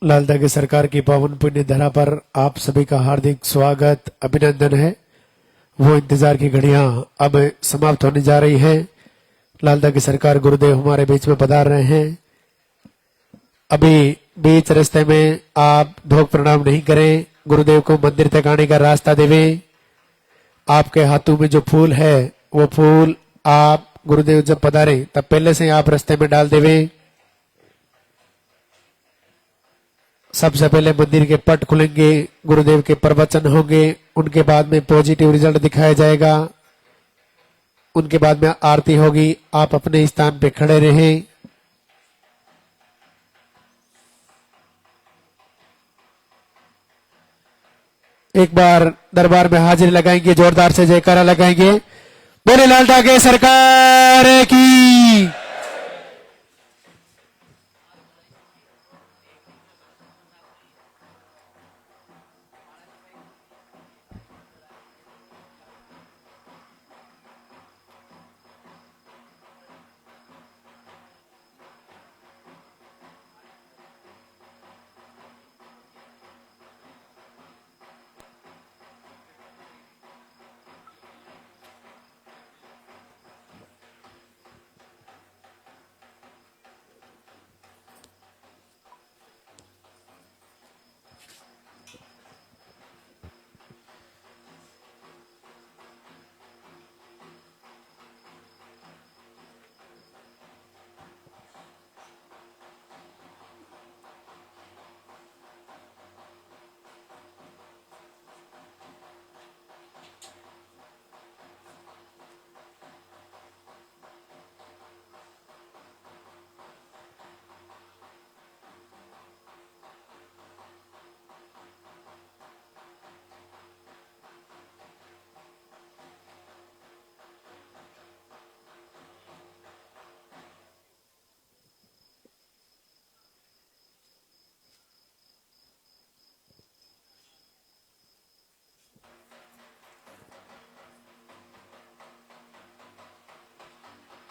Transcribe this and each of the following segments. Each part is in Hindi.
लालदा की सरकार की पावन पुण्य धरा पर आप सभी का हार्दिक स्वागत अभिनंदन है। वो इंतजार की घड़ियां अब समाप्त होने जा रही हैं। लालदा की सरकार गुरुदेव हमारे बीच में पधार रहे हैं। अभी बीच रास्ते में आप ढोक प्रणाम नहीं करें, गुरुदेव को मंदिर तक आने का रास्ता देवें। आपके हाथों में जो फूल है वो फूल आप गुरुदेव जब पधारे तब पहले से आप रास्ते में डाल देवें। सबसे पहले मंदिर के पट खुलेंगे, गुरुदेव के प्रवचन होंगे, उनके बाद में पॉजिटिव रिजल्ट दिखाया जाएगा, उनके बाद में आरती होगी। आप अपने स्थान पे खड़े रहें। एक बार दरबार में हाजिरी लगाएंगे, जोरदार से जयकारा लगाएंगे। बोले लालदा के सरकार की।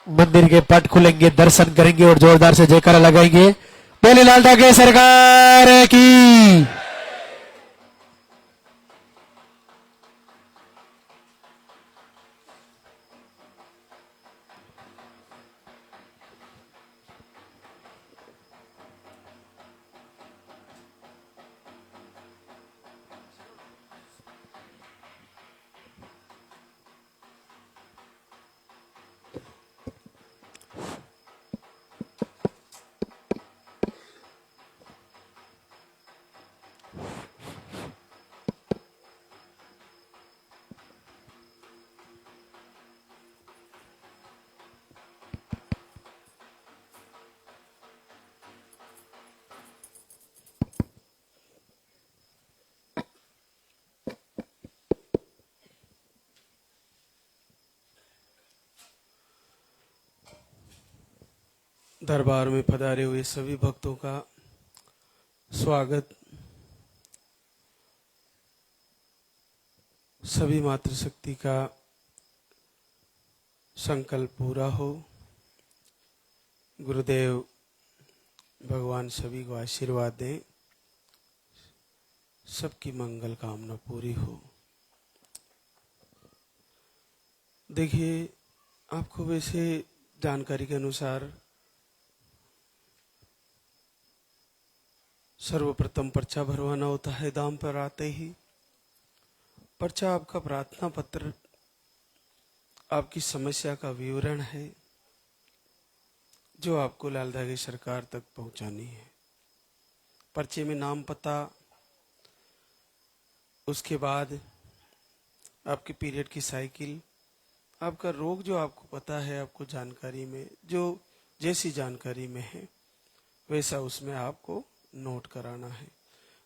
मंदिर के पट खुलेंगे, दर्शन करेंगे और जोरदार से जयकारा लगाएंगे। बोले लालदा के सरकार की। दरबार में पधारे हुए सभी भक्तों का स्वागत। सभी मातृशक्ति का संकल्प पूरा हो। गुरुदेव भगवान सभी को आशीर्वाद दें, सबकी मंगल कामना पूरी हो। देखिए, आपको वैसे जानकारी के अनुसार सर्वप्रथम पर्चा भरवाना होता है। दाम पर आते ही पर्चा आपका प्रार्थना पत्र, आपकी समस्या का विवरण है जो आपको लालदा की सरकार तक पहुंचानी है। पर्चे में नाम, पता, उसके बाद आपके पीरियड की साइकिल, आपका रोग जो आपको पता है, आपको जानकारी में जो जैसी जानकारी में है वैसा उसमें आपको नोट कराना है।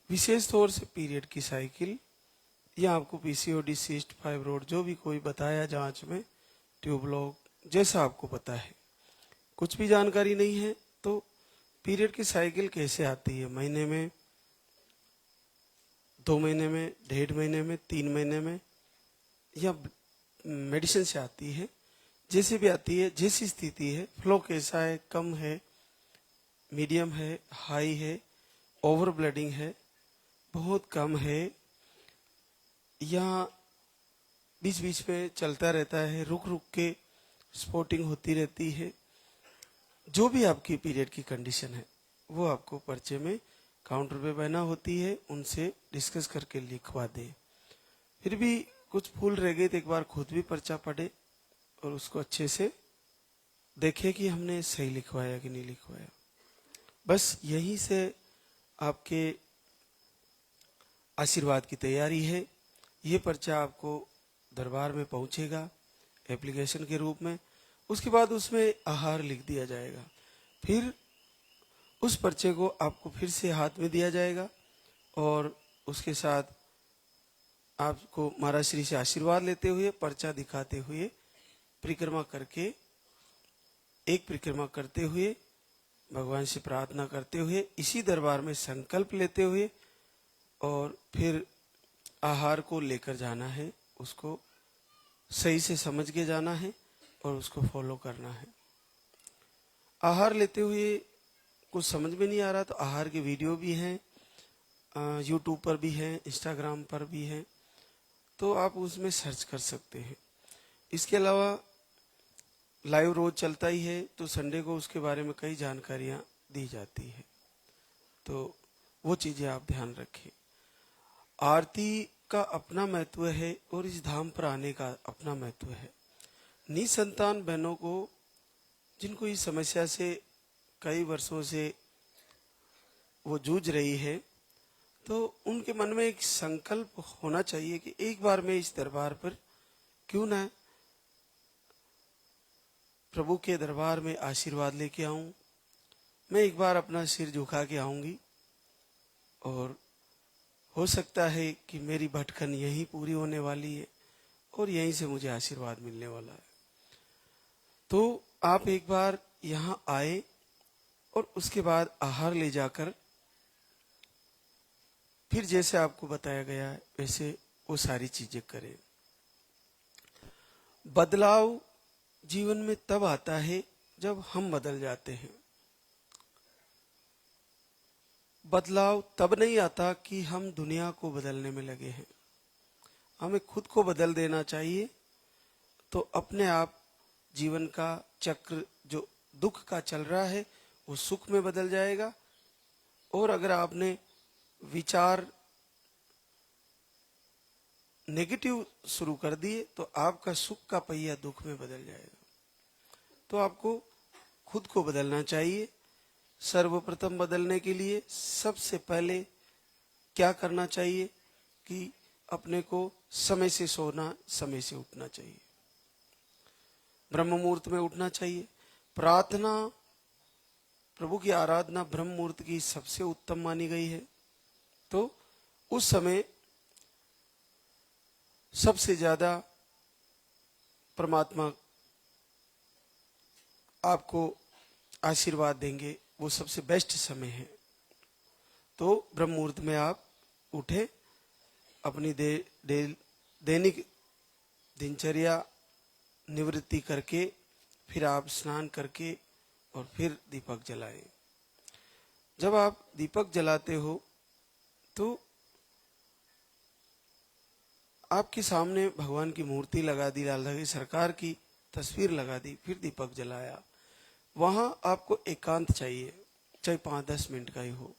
विशेष तौर से पीरियड की साइकिल या आपको पीसीओडी, सिस्ट, फाइब्रोइड जो भी कोई बताया जांच में, ट्यूबलॉक, जैसा आपको पता है। कुछ भी जानकारी नहीं है तो पीरियड की साइकिल कैसे आती है, महीने में, 2 महीने में, 1.5 महीने में, 3 महीने में, या मेडिसिन से आती है, जैसे भी आती है, जैसी स्थिति है, फ्लो कैसा है, कम है, मीडियम है, हाई है, ओवर ब्लीडिंग है, बहुत कम है, या बीच बीच में चलता रहता है, रुक रुक के स्पॉटिंग होती रहती है, जो भी आपकी पीरियड की कंडीशन है वो आपको पर्चे में काउंटर पे बहना होती है, उनसे डिस्कस करके लिखवा दें। फिर भी कुछ भूल रह गई तो एक बार खुद भी पर्चा पढ़े और उसको अच्छे से देखे कि हमने सही लिखवाया कि नहीं लिखवाया। बस यहीं से आपके आशीर्वाद की तैयारी है। ये पर्चा आपको दरबार में पहुंचेगा एप्लीकेशन के रूप में। उसके बाद उसमें आहार लिख दिया जाएगा। फिर उस पर्चे को आपको फिर से हाथ में दिया जाएगा और उसके साथ आपको महाराज श्री से आशीर्वाद लेते हुए, पर्चा दिखाते हुए, परिक्रमा करके, एक परिक्रमा करते हुए, भगवान से प्रार्थना करते हुए, इसी दरबार में संकल्प लेते हुए और फिर आहार को लेकर जाना है, उसको सही से समझ के जाना है और उसको फॉलो करना है। आहार लेते हुए कुछ समझ में नहीं आ रहा तो आहार के वीडियो भी हैं, यूट्यूब पर भी हैं, इंस्टाग्राम पर भी हैं, तो आप उसमें सर्च कर सकते हैं। इसके अलावा लाइव रोज चलता ही है, तो संडे को उसके बारे में कई जानकारियां दी जाती है, तो वो चीजें आप ध्यान रखें। आरती का अपना महत्व है और इस धाम पर आने का अपना महत्व है। निसंतान बहनों को, जिनको इस समस्या से कई वर्षों से वो जूझ रही है, तो उनके मन में एक संकल्प होना चाहिए कि एक बार मैं इस दरबार पर क्यों ना प्रभु के दरबार में आशीर्वाद लेके आऊं। मैं एक बार अपना सिर झुका के आऊंगी और हो सकता है कि मेरी भटकन यहीं पूरी होने वाली है और यहीं से मुझे आशीर्वाद मिलने वाला है। तो आप एक बार यहां आए और उसके बाद आहार ले जाकर फिर जैसे आपको बताया गया है वैसे वो सारी चीजें करें। बदलाव जीवन में तब आता है जब हम बदल जाते हैं। बदलाव तब नहीं आता कि हम दुनिया को बदलने में लगे हैं। हमें खुद को बदल देना चाहिए, तो अपने आप जीवन का चक्र जो दुख का चल रहा है वो सुख में बदल जाएगा। और अगर आपने विचार नेगेटिव शुरू कर दिए तो आपका सुख का पहिया दुख में बदल जाएगा। तो आपको खुद को बदलना चाहिए। सर्वप्रथम बदलने के लिए सबसे पहले क्या करना चाहिए कि अपने को समय से सोना, समय से उठना चाहिए, ब्रह्म मुहूर्त में उठना चाहिए। प्रार्थना, प्रभु की आराधना ब्रह्म मुहूर्त की सबसे उत्तम मानी गई है। तो उस समय सबसे ज्यादा परमात्मा आपको आशीर्वाद देंगे, वो सबसे बेस्ट समय है। तो ब्रह्म मुहूर्त में आप उठे, अपनी दैनिक दिनचर्या निवृत्ति करके फिर आप स्नान करके और फिर दीपक जलाएं। जब आप दीपक जलाते हो तो आपके सामने भगवान की मूर्ति लगा दी, लाला की सरकार की तस्वीर लगा दी, फिर दीपक जलाया। वहां आपको एकांत चाहिए, चाहे 5-10 मिनट का ही हो।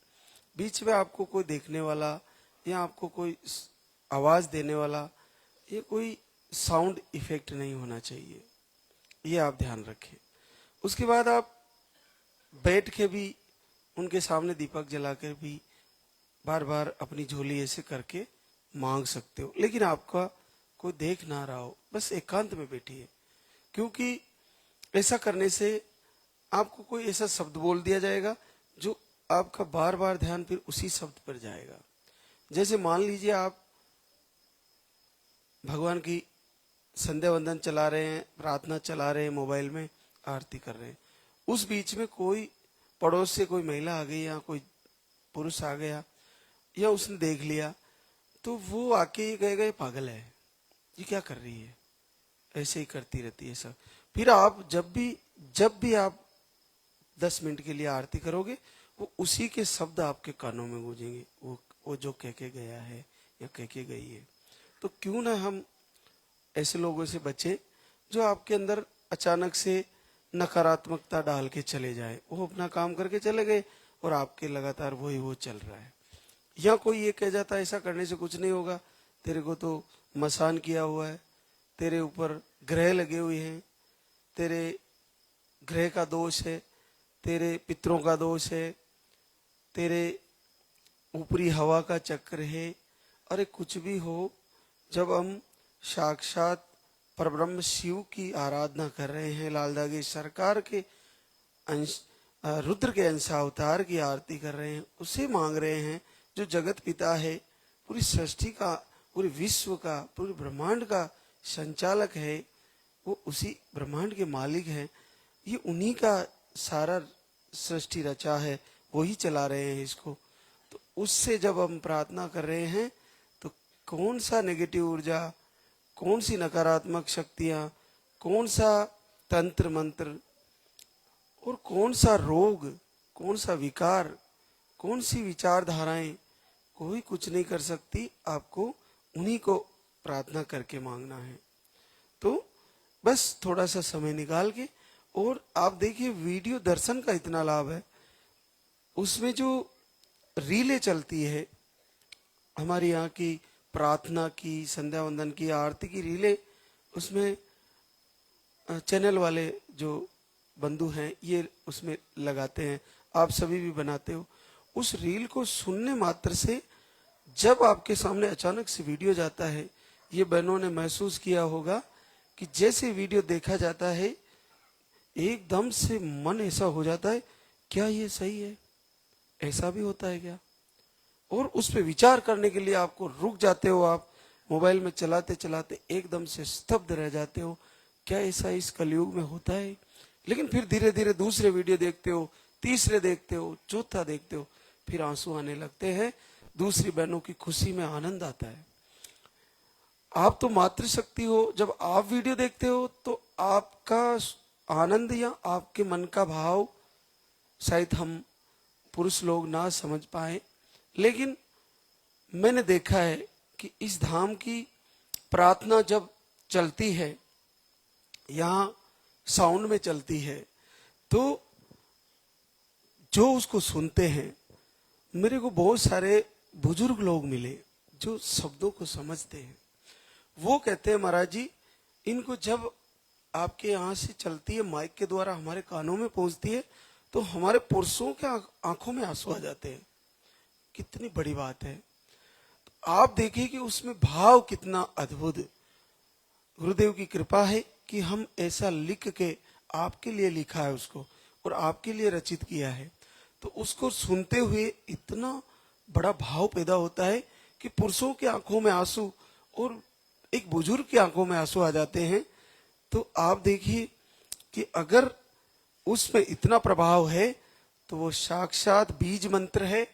बीच में आपको कोई देखने वाला या आपको कोई आवाज देने वाला या कोई साउंड इफेक्ट नहीं होना चाहिए, ये आप ध्यान रखें। उसके बाद आप बैठ के भी उनके सामने दीपक जलाकर भी बार बार अपनी झोली ऐसे करके मांग सकते हो, लेकिन आपका कोई देख ना रहा हो, बस एकांत में बैठिए। क्योंकि ऐसा करने से आपको कोई ऐसा शब्द बोल दिया जाएगा जो आपका बार बार ध्यान फिर उसी शब्द पर जाएगा। जैसे मान लीजिए आप भगवान की संध्या वंदन चला रहे हैं, प्रार्थना चला रहे हैं, मोबाइल में आरती कर रहे हैं, उस बीच में कोई पड़ोस से कोई महिला आ गई या कोई पुरुष आ गया या उसने देख लिया, तो वो आके ये कहेगा ये पागल है, ये क्या कर रही है, ऐसे ही करती रहती है सब। फिर आप जब भी आप 10 मिनट के लिए आरती करोगे, वो उसी के शब्द आपके कानों में गूंजेंगे, वो जो कह के गया है या कह के गई है। तो क्यों ना हम ऐसे लोगों से बचे जो आपके अंदर अचानक से नकारात्मकता डाल के चले जाए। वो अपना काम करके चले गए और आपके लगातार वही वो चल रहा है। या कोई ये कह जाता है ऐसा करने से कुछ नहीं होगा, तेरे को तो मसान किया हुआ है, तेरे ऊपर ग्रह लगे हुए हैं, तेरे ग्रह का दोष है, तेरे पितरों का दोष है, तेरे ऊपरी हवा का चक्र है। अरे कुछ भी हो, जब हम साक्षात परब्रह्म शिव की आराधना कर रहे हैं, लालदागी सरकार के अंश रुद्र के अंशावतार की आरती कर रहे हैं, उसे मांग रहे हैं जो जगत पिता है, पूरी सृष्टि का, पूरे विश्व का, पूरे ब्रह्मांड का संचालक है, वो उसी ब्रह्मांड के मालिक हैं। ये उन्हीं का सारा सृष्टि रचा है, वही चला रहे हैं इसको। तो उससे जब हम प्रार्थना कर रहे हैं तो कौन सा नेगेटिव ऊर्जा, कौन सी नकारात्मक शक्तियां, कौन सा तंत्र मंत्र और कौन सा रोग, कौन सा विकार, कौन सी विचारधाराएं, कोई कुछ नहीं कर सकती। आपको उन्हीं को प्रार्थना करके मांगना है। तो बस थोड़ा सा समय निकाल के, और आप देखिए वीडियो दर्शन का इतना लाभ है, उसमें जो रीलें चलती है हमारी यहाँ की प्रार्थना की, संध्या वंदन की, आरती की रीलें, उसमें चैनल वाले जो बंधु हैं ये उसमें लगाते हैं, आप सभी भी बनाते हो। उस रील को सुनने मात्र से जब आपके सामने अचानक से वीडियो जाता है, ये बहनों ने महसूस किया होगा कि जैसे वीडियो देखा जाता है एकदम से मन ऐसा हो जाता है, क्या ये सही है, ऐसा भी होता है क्या? और उस पर विचार करने के लिए आपको रुक जाते हो, आप मोबाइल में चलाते चलाते एकदम से स्तब्ध रह जाते हो, क्या ऐसा इस कलयुग में होता है? लेकिन फिर धीरे धीरे दूसरे वीडियो देखते हो, तीसरे देखते हो, चौथा देखते हो, फिर आंसू आने लगते हैं, दूसरी बहनों की खुशी में आनंद आता है। आप तो मातृशक्ति हो, जब आप वीडियो देखते हो तो आपका आनंद या आपके मन का भाव शायद हम पुरुष लोग ना समझ पाए, लेकिन मैंने देखा है कि इस धाम की प्रार्थना जब चलती है, यहाँ साउंड में चलती है, तो जो उसको सुनते हैं, मेरे को बहुत सारे बुजुर्ग लोग मिले जो शब्दों को समझते हैं। वो कहते हैं महाराज जी, इनको जब आपके यहाँ से चलती है, माइक के द्वारा हमारे कानों में पहुंचती है, तो हमारे पुरुषों के आंखों में आंसू आ जाते हैं। कितनी बड़ी बात है। तो आप देखिए कि उसमें भाव कितना अद्भुत। गुरुदेव की कृपा है कि हम ऐसा लिख के आपके लिए लिखा है उसको और आपके लिए रचित किया है, तो उसको सुनते हुए इतना बड़ा भाव पैदा होता है कि पुरुषों की आंखों में आंसू और एक बुजुर्ग की आंखों में आंसू आ जाते हैं। तो आप देखिए कि अगर उसमें इतना प्रभाव है तो वो साक्षात बीज मंत्र है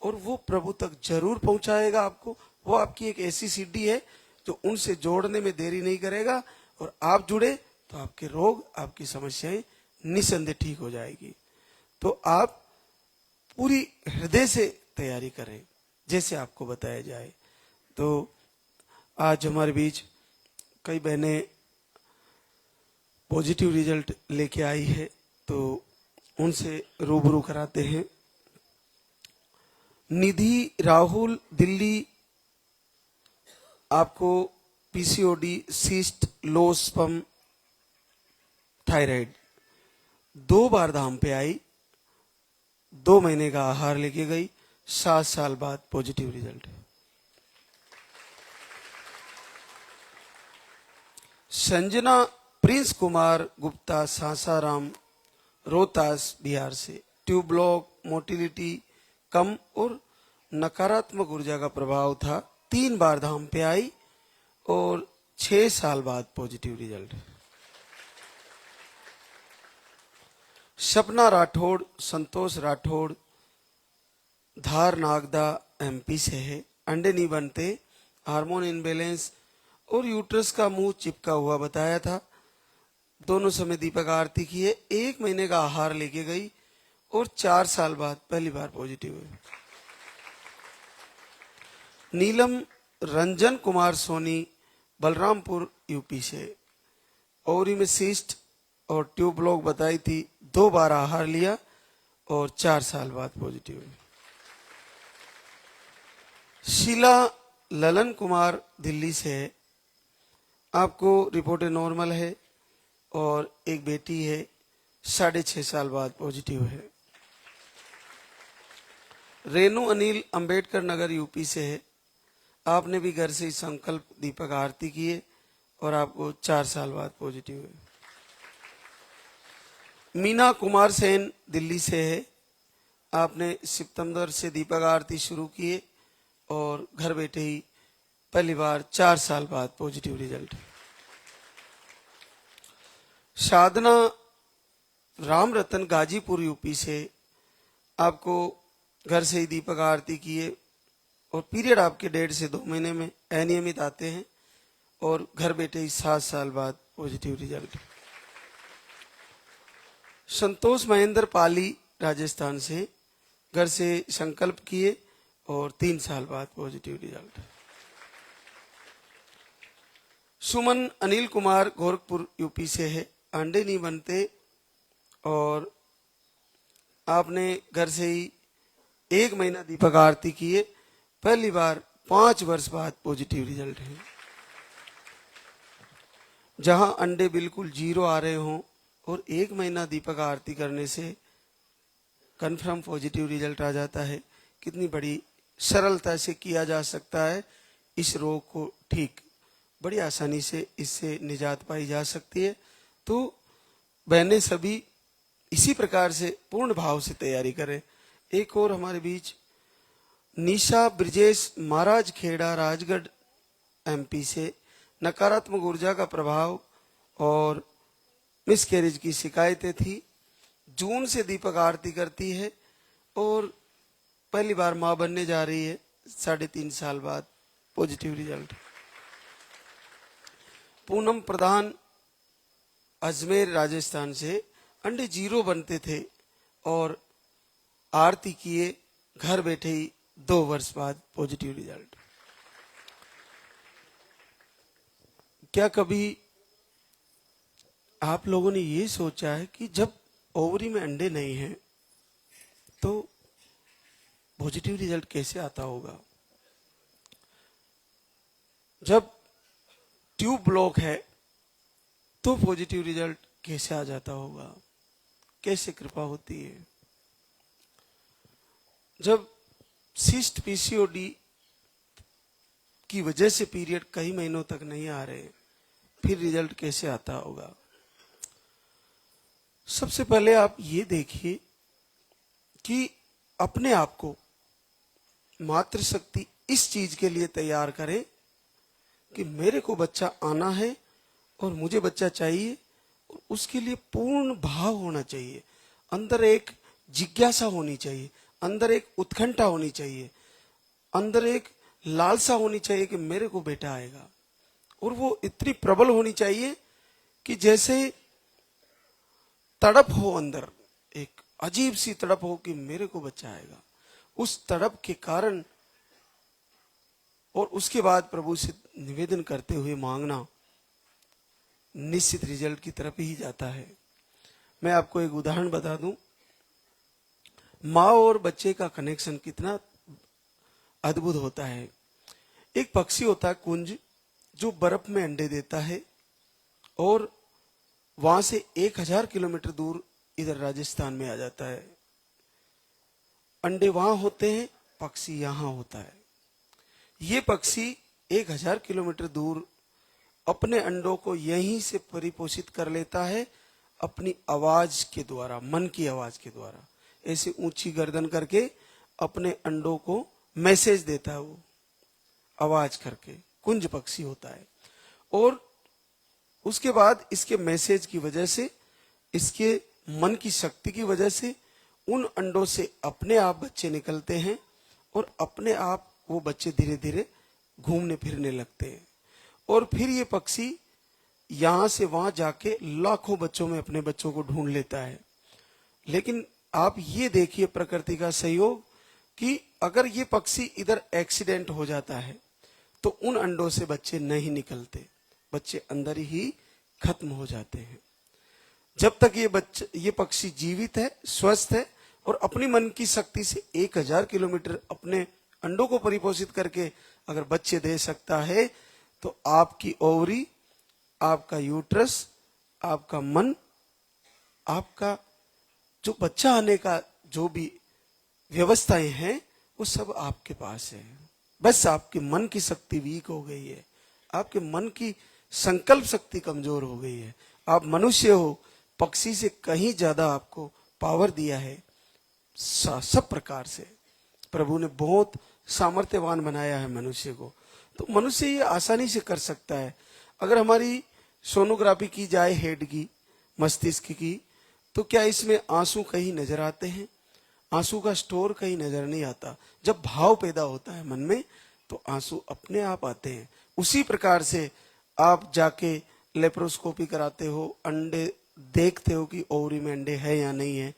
और वो प्रभु तक जरूर पहुंचाएगा आपको। वो आपकी एक ऐसी सीढ़ी है जो उनसे जोड़ने में देरी नहीं करेगा, और आप जुड़े तो आपके रोग, आपकी समस्याएं निसंदेह ठीक हो जाएगी। तो आप पूरी हृदय से तैयारी करें जैसे आपको बताया जाए। तो आज हमारे बीच कई बहनें पॉजिटिव रिजल्ट लेके आई है, तो उनसे रूबरू कराते हैं। निधि राहुल, दिल्ली, आपको PCOD, cyst, low sperm, thyroid, 2 बार धाम पे आई, 2 महीने का आहार लेके गई, 7 साल बाद पॉजिटिव रिजल्ट है। संजना प्रिंस कुमार गुप्ता, सासाराम, रोहतास, बिहार से, ट्यूब ब्लॉक, मोटिलिटी कम और नकारात्मक ऊर्जा का प्रभाव था, 3 बार धाम पे आई और 6 साल बाद पॉजिटिव रिजल्ट। सपना राठौड़, संतोष राठौड़, धार नागदा, एमपी से है, अंडे नहीं बनते, हार्मोन इनबैलेंस और यूट्रस का मुंह चिपका हुआ बताया था। दोनों समय दीपक आरती की है, 1 महीने का आहार लेके गई और 4 साल बाद पहली बार पॉजिटिव हुए। नीलम रंजन कुमार सोनी बलरामपुर यूपी से ओवरी में सिस्ट और ट्यूब ब्लॉक बताई थी, 2 बार आहार लिया और 4 साल बाद पॉजिटिव हुई। शीला ललन कुमार दिल्ली से है, आपको रिपोर्ट नॉर्मल है और एक बेटी है, 6.5 साल बाद पॉजिटिव है। रेणु अनिल अंबेडकर नगर यूपी से है, आपने भी घर से ही संकल्प दीपक आरती किए और आपको 4 साल बाद पॉजिटिव है। मीना कुमार सेन दिल्ली से है, आपने सितंबर से दीपक आरती शुरू किए और घर बैठे ही पहली बार 4 साल बाद पॉजिटिव रिजल्ट। साधना राम रतन गाजीपुर यूपी से, आपको घर से ही दीपक आरती किए और पीरियड आपके 1.5 से 2 महीने में अनियमित आते हैं और घर बैठे ही 7 साल बाद पॉजिटिव रिजल्ट। संतोष महेंद्र पाली राजस्थान से, घर से संकल्प किए और 3 साल बाद पॉजिटिव रिजल्ट। सुमन अनिल कुमार गोरखपुर यूपी से है, अंडे नहीं बनते और आपने घर से ही 1 महीना दीपक आरती किए, पहली बार 5 वर्ष बाद पॉजिटिव रिजल्ट है। जहां अंडे बिल्कुल 0 आ रहे हों और 1 महीना दीपक आरती करने से कंफर्म पॉजिटिव रिजल्ट आ जाता है, कितनी बड़ी सरलता से किया जा सकता है इस रोग को ठीक, बड़ी आसानी से इससे निजात पाई जा सकती है। तो बहनें सभी इसी प्रकार से पूर्ण भाव से तैयारी करें। एक और हमारे बीच निशा ब्रिजेश महाराज खेड़ा राजगढ़ एमपी से, नकारात्मक ऊर्जा का प्रभाव और मिसकैरेज की शिकायतें थी, जून से दीपक आरती करती है और पहली बार मां बनने जा रही है, 3.5 साल बाद पॉजिटिव रिजल्ट। पूनम प्रधान अजमेर राजस्थान से, अंडे 0 बनते थे और आरती किए, घर बैठे ही 2 वर्ष बाद पॉजिटिव रिजल्ट। क्या कभी आप लोगों ने ये सोचा है कि जब ओवरी में अंडे नहीं हैं तो पॉजिटिव रिजल्ट कैसे आता होगा? जब ट्यूब ब्लॉक है तो पॉजिटिव रिजल्ट कैसे आ जाता होगा? कैसे कृपा होती है? जब सिस्ट पीसीओडी की वजह से पीरियड कई महीनों तक नहीं आ रहे, फिर रिजल्ट कैसे आता होगा? सबसे पहले आप ये देखिए कि अपने आप को मातृशक्ति इस चीज के लिए तैयार करें कि मेरे को बच्चा आना है और मुझे बच्चा चाहिए, और उसके लिए पूर्ण भाव होना चाहिए, अंदर एक जिज्ञासा होनी चाहिए, अंदर एक उत्कंठा होनी चाहिए, अंदर एक लालसा होनी चाहिए कि मेरे को बेटा आएगा, और वो इतनी प्रबल होनी चाहिए कि जैसे तड़प हो, अंदर एक अजीब सी तड़प हो कि मेरे को बच्चा आएगा। उस तड़प के कारण और उसके बाद प्रभु से निवेदन करते हुए मांगना निश्चित रिजल्ट की तरफ ही जाता है। मैं आपको एक उदाहरण बता दूं, माँ और बच्चे का कनेक्शन कितना अद्भुत होता है। एक पक्षी होता है कुंज, जो बर्फ में अंडे देता है और वहां से 1000 किलोमीटर दूर इधर राजस्थान में आ जाता है। अंडे वहां होते हैं, पक्षी यहां होता है। ये पक्षी 1000 किलोमीटर दूर अपने अंडों को यहीं से परिपोषित कर लेता है अपनी आवाज के द्वारा, मन की आवाज के द्वारा, ऐसे ऊंची गर्दन करके अपने अंडों को मैसेज देता है, वो आवाज करके। कुंज पक्षी होता है। और उसके बाद इसके मैसेज की वजह से, इसके मन की शक्ति की वजह से उन अंडों से अपने आप बच्चे निकलते हैं और अपने आप वो बच्चे धीरे धीरे घूमने फिरने लगते हैं। और फिर ये पक्षी यहां से वहां जाके लाखों बच्चों में अपने बच्चों को ढूंढ लेता है। लेकिन आप ये देखिए प्रकृति का सहयोग कि अगर ये पक्षी इधर एक्सीडेंट हो जाता है तो उन अंडों से बच्चे नहीं निकलते, बच्चे अंदर ही खत्म हो जाते हैं। जब तक ये पक्षी जीवित है, स्वस्थ है और अपनी मन की शक्ति से 1000 किलोमीटर अपने अंडों को परिपोषित करके अगर बच्चे दे सकता है, तो आपकी ओवरी, आपका यूट्रस, आपका मन, आपका जो बच्चा आने का जो भी व्यवस्थाएं हैं वो सब आपके पास है। बस आपके मन की शक्ति वीक हो गई है, आपके मन की संकल्प शक्ति कमजोर हो गई है। आप मनुष्य हो, पक्षी से कहीं ज्यादा आपको पावर दिया है। सब प्रकार से प्रभु ने बहुत सामर्थ्यवान बनाया है मनुष्य को, तो मनुष्य ये आसानी से कर सकता है। अगर हमारी सोनोग्राफी की जाए हेड की, मस्तिष्क की, तो क्या इसमें आंसू कहीं नजर आते हैं? आंसू का स्टोर कहीं नजर नहीं आता। जब भाव पैदा होता है मन में तो आंसू अपने आप आते हैं। उसी प्रकार से आप जाके लेप्रोस्कोपी कराते हो, अंडे देखते हो कि ओवरी में अंडे है या नहीं है,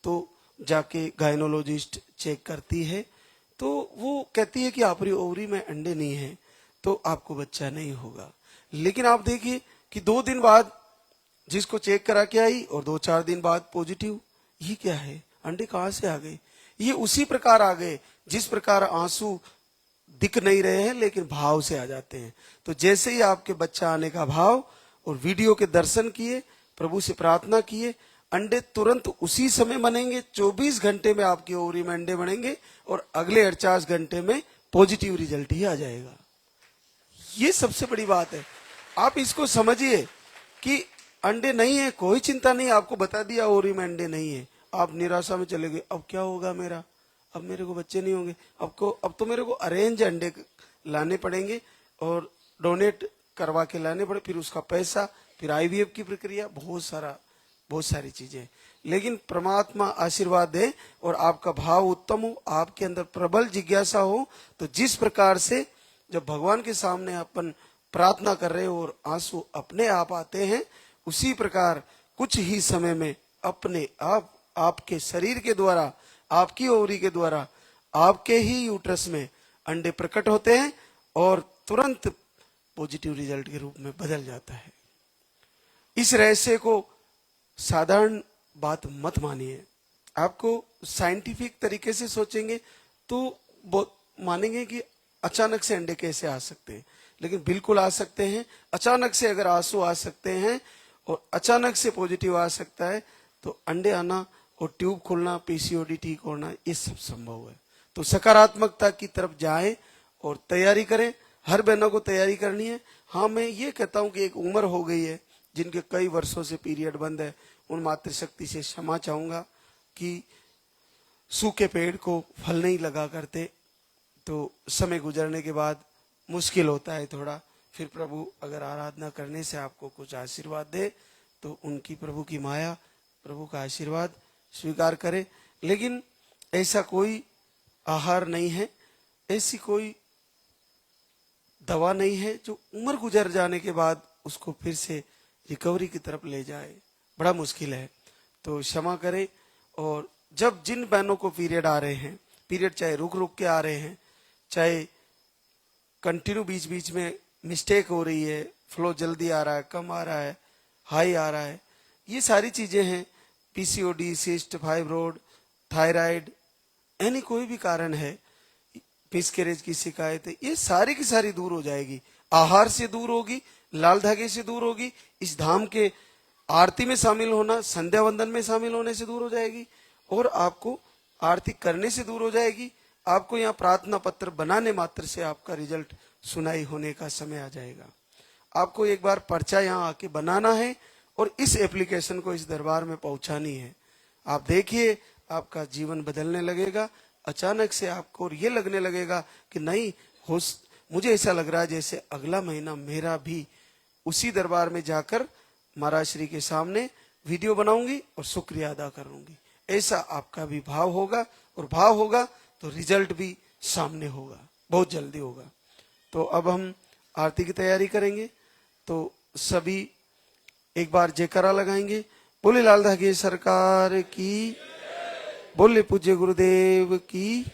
तो जाके गायनोलॉजिस्ट चेक करती है, तो वो कहती है कि आपकी ओवरी में अंडे नहीं है, तो आपको बच्चा नहीं होगा। लेकिन आप देखिए कि 2 दिन बाद जिसको चेक करा के आई और 2-4 दिन बाद पॉजिटिव, ये क्या है? अंडे कहां से आ गए? ये उसी प्रकार आ गए जिस प्रकार आंसू दिख नहीं रहे हैं लेकिन भाव से आ जाते हैं। तो जैसे ही आपके बच्चा आने का भाव और वीडियो के दर्शन किए, प्रभु से प्रार्थना किए, अंडे तुरंत उसी समय बनेंगे। 24 घंटे में आपकी ओवरी में अंडे बनेंगे और अगले 48 घंटे में पॉजिटिव रिजल्ट ही आ जाएगा। ये सबसे बड़ी बात है। आप इसको समझिए कि अंडे नहीं है, कोई चिंता नहीं, आपको बता दिया ओवरी में अंडे नहीं है, आप निराशा में चले गए, अब क्या होगा मेरा, अब मेरे को बच्चे नहीं होंगे, अब तो मेरे को अरेंज अंडे लाने पड़ेंगे और डोनेट करवा के लाने पड़े, फिर उसका पैसा, फिर आईवीएफ की प्रक्रिया, बहुत सारी चीजें। लेकिन परमात्मा आशीर्वाद दे और आपका भाव उत्तम हो, आपके अंदर प्रबल जिज्ञासा हो, तो जिस प्रकार से जब भगवान के सामने अपन प्रार्थना कर रहे हो और आंसू अपने आप आते हैं, उसी प्रकार कुछ ही समय में अपने आप आपके शरीर के द्वारा, आपकी ओवरी के द्वारा, आपके ही यूट्रस में अंडे प्रकट होते हैं और तुरंत पॉजिटिव रिजल्ट के रूप में बदल जाता है। इस रहस्य को साधारण बात मत मानिए। आपको साइंटिफिक तरीके से सोचेंगे तो मानेंगे कि अचानक से अंडे कैसे आ सकते हैं, लेकिन बिल्कुल आ सकते हैं। अचानक से अगर आंसू आ सकते हैं और अचानक से पॉजिटिव आ सकता है, तो अंडे आना और ट्यूब खुलना, पीसीओडी ठीक होना, ये सब संभव है। तो सकारात्मकता की तरफ जाएं और तैयारी करें। हर बहनों को तैयारी करनी है। हाँ, मैं ये कहता हूं कि एक उम्र हो गई है जिनके कई वर्षों से पीरियड बंद है, उन मातृशक्ति से क्षमा चाहूंगा कि सूखे पेड़ को फल नहीं लगा करते, तो समय गुजरने के बाद मुश्किल होता है थोड़ा। फिर प्रभु अगर आराधना करने से आपको कुछ आशीर्वाद दे तो उनकी, प्रभु की माया, प्रभु का आशीर्वाद स्वीकार करें। लेकिन ऐसा कोई आहार नहीं है, ऐसी कोई दवा नहीं है जो उम्र गुजर जाने के बाद उसको फिर से रिकवरी की तरफ ले जाए। बड़ा मुश्किल है, तो क्षमा करें। और जब जिन बहनों को पीरियड आ रहे हैं, पीरियड चाहे रुक रुक के आ रहे हैं, चाहे कंटिन्यू बीच बीच में मिस्टेक हो रही है, फ्लो जल्दी आ रहा है, कम आ रहा है, हाई आ रहा है, ये सारी चीजें हैं, पीसीओडी, सिस्ट, फाइब्रोड, थायराइड, यानी कोई भी कारण है, मिसकैरेज की शिकायत है, ये सारी की सारी दूर हो जाएगी। आहार से दूर होगी, लाल धागे से दूर होगी, इस धाम के आरती में शामिल होना, संध्या वंदन में शामिल होने से दूर हो जाएगी, और आपको आरती करने से दूर हो जाएगी। आपको यहाँ प्रार्थना पत्र बनाने मात्र से आपका रिजल्ट सुनाई होने का समय आ जाएगा। आपको एक बार पर्चा यहाँ आके बनाना है और इस एप्लीकेशन को इस दरबार में पहुंचानी है। आप देखिए, आपका जीवन बदलने लगेगा। अचानक से आपको ये लगने लगेगा कि नहीं, मुझे ऐसा लग रहा है जैसे अगला महीना मेरा भी उसी दरबार में जाकर महाराज श्री के सामने वीडियो बनाऊंगी और शुक्रिया अदा करूंगी। ऐसा आपका भी भाव होगा, और भाव होगा तो रिजल्ट भी सामने होगा, बहुत जल्दी होगा। तो अब हम आरती की तैयारी करेंगे, तो सभी एक बार जयकारा लगाएंगे। बोले लाल धागे सरकार की, बोले पूज्य गुरुदेव की